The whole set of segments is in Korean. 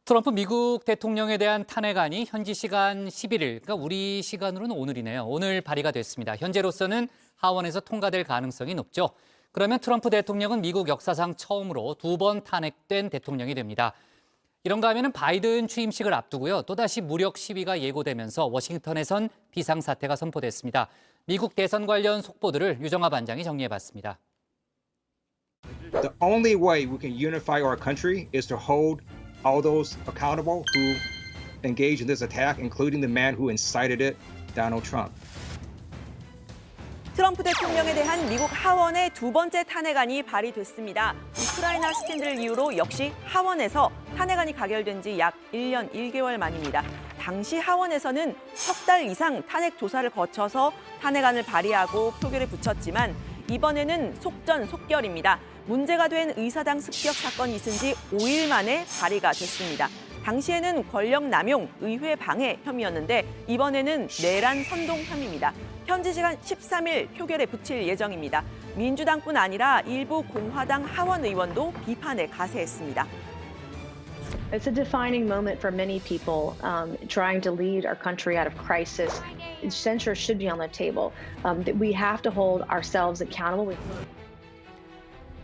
트럼프 미국 대통령에 대한 탄핵안이 현지 시간 11일, 그러니까 우리 시간으로는 오늘이네요. 오늘 발의가 됐습니다. 현재로서는 하원에서 통과될 가능성이 높죠. 그러면 트럼프 대통령은 미국 역사상 처음으로 2번 탄핵된 대통령이 됩니다. 이런가 하면 바이든 취임식을 앞두고요. 또다시 무력 시위가 예고되면서 워싱턴에선 비상사태가 선포됐습니다. 미국 대선 관련 속보들을 유정아 반장이 정리해봤습니다. The only way we can unify our country is to hold all those accountable who engaged in this attack, including the man who incited it, Donald Trump. 트럼프 대통령에 대한 미국 하원의 두 번째 탄핵안이 발의됐습니다. 우크라이나 스캔들을 이유로 역시 하원에서 탄핵안이 가결된 지 약 1년 1개월 만입니다. 당시 하원에서는 석 달 이상 탄핵 조사를 거쳐서 탄핵안을 발의하고 표결에 붙였지만 이번에는 속전속결입니다. 문제가 된 의사당 습격 사건이 있은 지 5일 만에 발의가 됐습니다. 당시에는 권력 남용, 의회 방해 혐의였는데 이번에는 내란 선동 혐의입니다. 현지 시간 13일 표결에 붙일 예정입니다. 민주당뿐 아니라 일부 공화당 하원 의원도 비판에 가세했습니다. It's a defining moment for many people trying to lead our country out of crisis. Censure should be on the table. That we have to hold ourselves accountable.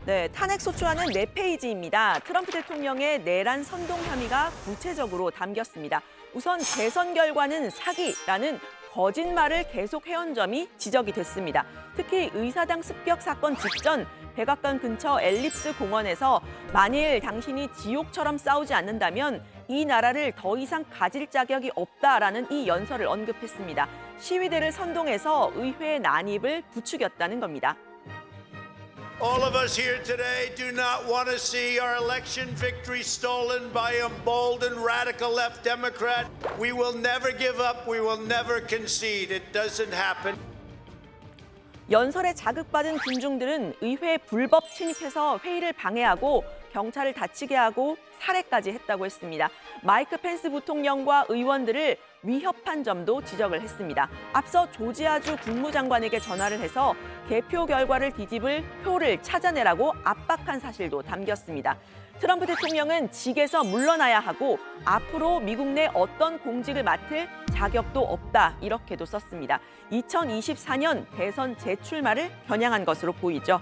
네, 탄핵 소추안은 4페이지입니다. 트럼프 대통령의 내란 선동 혐의가 구체적으로 담겼습니다. 우선 대선 결과는 사기라는 거짓말을 계속 해온 점이 지적이 됐습니다. 특히 의사당 습격 사건 직전 백악관 근처 앨립스 공원에서 만일 당신이 지옥처럼 싸우지 않는다면 이 나라를 더 이상 가질 자격이 없다라는 이 연설을 언급했습니다. 시위대를 선동해서 의회의 난입을 부추겼다는 겁니다. All of us here today do not want to see our election victory stolen by a bold and radical left Democrat. We will never give up. We will never concede. It doesn't happen. 연설에 자극받은 군중들은 의회에 불법 침입해서 회의를 방해하고 경찰을 다치게 하고 살해까지 했다고 했습니다. 마이크 펜스 부통령과 의원들을 위협한 점도 지적을 했습니다. 앞서 조지아주 국무장관에게 전화를 해서 개표 결과를 뒤집을 표를 찾아내라고 압박한 사실도 담겼습니다. 트럼프 대통령은 직에서 물러나야 하고 앞으로 미국 내 어떤 공직을 맡을 자격도 없다 이렇게도 썼습니다. 2024년 대선 재출마를 겨냥한 것으로 보이죠.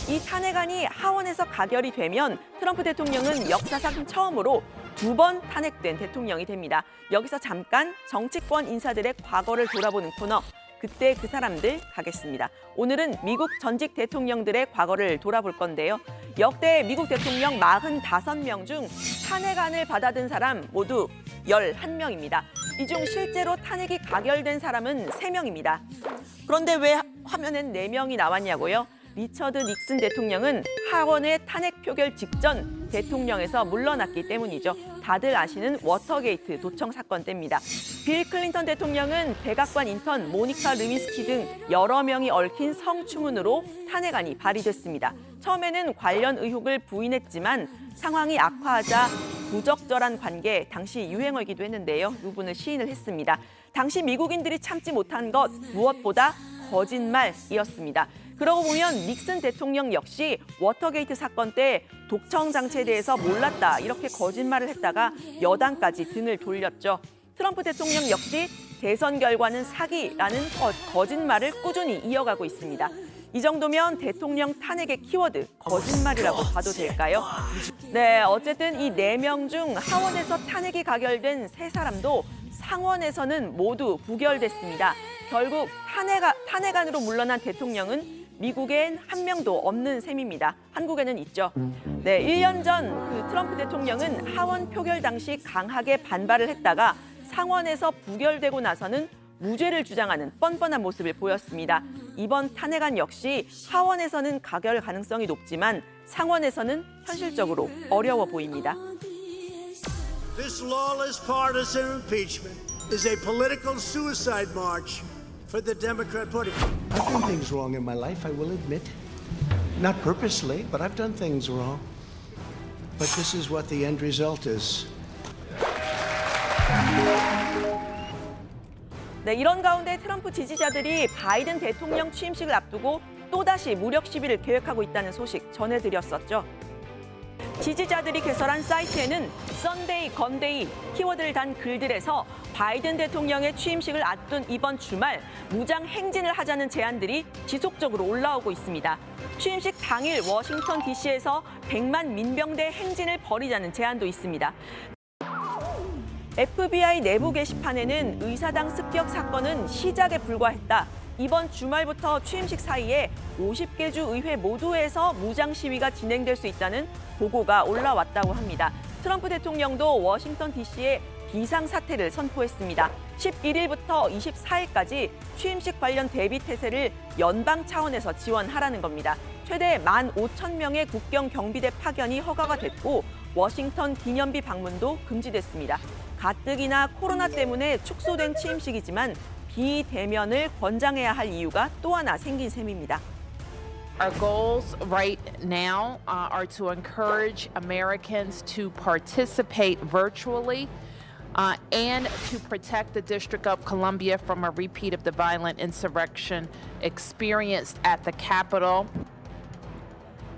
이 탄핵안이 하원에서 가결이 되면 트럼프 대통령은 역사상 처음으로 2번 탄핵된 대통령이 됩니다. 여기서 잠깐 정치권 인사들의 과거를 돌아보는 코너, 그때 그 사람들 가겠습니다. 오늘은 미국 전직 대통령들의 과거를 돌아볼 건데요. 역대 미국 대통령 45명 중 탄핵안을 받아든 사람 모두 11명입니다. 이 중 실제로 탄핵이 가결된 사람은 3명입니다. 그런데 왜 화면엔 4명이 나왔냐고요? 리처드 닉슨 대통령은 하원의 탄핵 표결 직전 대통령에서 물러났기 때문이죠. 다들 아시는 워터게이트 도청 사건 때입니다. 빌 클린턴 대통령은 백악관 인턴 모니카 르윈스키 등 여러 명이 얽힌 성추문으로 탄핵안이 발의됐습니다. 처음에는 관련 의혹을 부인했지만 상황이 악화하자 부적절한 관계, 당시 유행어이기도 했는데요. 부분을 시인을 했습니다. 당시 미국인들이 참지 못한 것 무엇보다 거짓말이었습니다. 그러고 보면 닉슨 대통령 역시 워터게이트 사건 때 독청 장치에 대해서 몰랐다 이렇게 거짓말을 했다가 여당까지 등을 돌렸죠. 트럼프 대통령 역시 대선 결과는 사기라는 거짓말을 꾸준히 이어가고 있습니다. 이 정도면 대통령 탄핵의 키워드 거짓말이라고 봐도 될까요? 네, 어쨌든 이 4명 중 하원에서 탄핵이 가결된 3사람도 상원에서는 모두 부결됐습니다. 결국 탄핵안으로 물러난 대통령은 미국엔 한 명도 없는 셈입니다. 한국에는 있죠. 네, 1년 전 그 트럼프 대통령은 하원 표결 당시 강하게 반발을 했다가 상원에서 부결되고 나서는 무죄를 주장하는 뻔뻔한 모습을 보였습니다. 이번 탄핵안 역시 하원에서는 가결 가능성이 높지만 상원에서는 현실적으로 어려워 보입니다. This lawless partisan impeachment is a political suicide march for the Democrat Party. I've done things wrong in my life, I will admit. Not purposely, but I've done things wrong. But this is what the end result is. 네, 이런 가운데 트럼프 지지자들이 바이든 대통령 취임식을 앞두고 또다시 무력 시위를 계획하고 있다는 소식 전해드렸었죠. 지지자들이 개설한 사이트에는 썬데이, 건데이 키워드를 단 글들에서 바이든 대통령의 취임식을 앞둔 이번 주말 무장 행진을 하자는 제안들이 지속적으로 올라오고 있습니다. 취임식 당일 워싱턴 DC에서 100만 민병대 행진을 벌이자는 제안도 있습니다. FBI 내부 게시판에는 의사당 습격 사건은 시작에 불과했다. 이번 주말부터 취임식 사이에 50개 주 의회 모두에서 무장 시위가 진행될 수 있다는 보고가 올라왔다고 합니다. 트럼프 대통령도 워싱턴 DC에 비상사태를 선포했습니다. 11일부터 24일까지 취임식 관련 대비 태세를 연방 차원에서 지원하라는 겁니다. 최대 15,000명의 국경 경비대 파견이 허가가 됐고 워싱턴 기념비 방문도 금지됐습니다. 가뜩이나 코로나 때문에 축소된 취임식이지만 비대면을 권장해야 할 이유가 또 하나 생긴 셈입니다. Our goals right now are to encourage Americans to participate virtually and to protect the District of Columbia from a repeat of the violent insurrection experienced at the Capitol.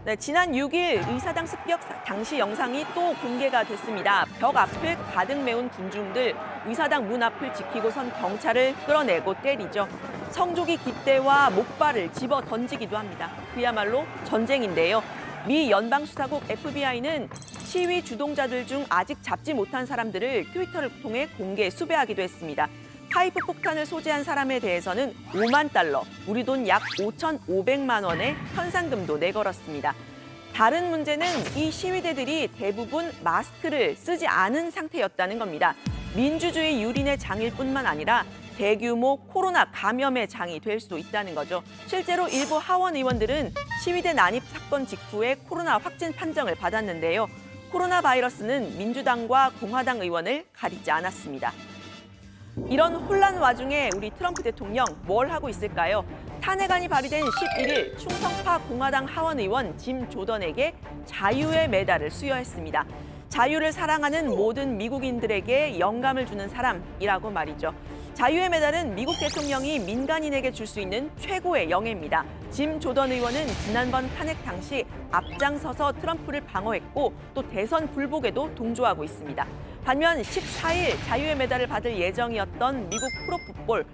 네, 지난 6일 의사당 습격 당시 영상이 또 공개가 됐습니다. 벽 앞을 가득 메운 군중들, 의사당 문 앞을 지키고선 경찰을 끌어내고 때리죠. 성조기 깃대와 목발을 집어 던지기도 합니다. 그야말로 전쟁인데요. 미 연방수사국 FBI는 시위 주동자들 중 아직 잡지 못한 사람들을 트위터를 통해 공개 수배하기도 했습니다. 파이프 폭탄을 소지한 사람에 대해서는 5만 달러, 우리 돈 약 5,500만 원의 현상금도 내걸었습니다. 다른 문제는 이 시위대들이 대부분 마스크를 쓰지 않은 상태였다는 겁니다. 민주주의 유린의 장일 뿐만 아니라 대규모 코로나 감염의 장이 될 수도 있다는 거죠. 실제로 일부 하원 의원들은 시위대 난입 사건 직후에 코로나 확진 판정을 받았는데요. 코로나 바이러스는 민주당과 공화당 의원을 가리지 않았습니다. 이런 혼란 와중에 우리 트럼프 대통령 뭘 하고 있을까요? 탄핵안이 발의된 11일 충성파 공화당 하원 의원 짐 조던에게 자유의 메달을 수여했습니다. 자유를 사랑하는 모든 미국인들에게 영감을 주는 사람이라고 말이죠. 자유의 메달은 미국 대통령이 민간인에게 줄 수 있는 최고의 영예입니다. 짐 조던 의원은 지난번 탄핵 당시 앞장서서 트럼프를 방어했고 또 대선 불복에도 동조하고 있습니다. 반면 14일 자유의 메달을 받을 예정이었던 미국 프로풋볼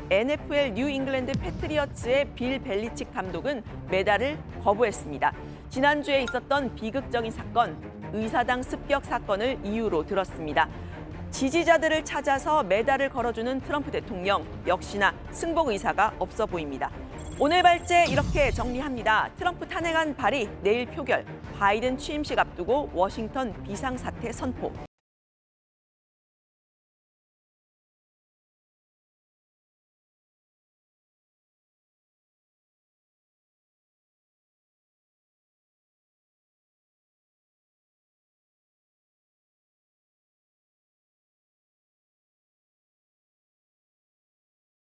NFL 뉴 잉글랜드 패트리어츠의 빌 벨리칙 감독은 메달을 거부했습니다. 지난주에 있었던 비극적인 사건, 의사당 습격 사건을 이유로 들었습니다. 지지자들을 찾아서 메달을 걸어주는 트럼프 대통령, 역시나 승복 의사가 없어 보입니다. 오늘 발제 이렇게 정리합니다. 트럼프 탄핵안 발의, 내일 표결, 바이든 취임식 앞두고 워싱턴 비상사태 선포.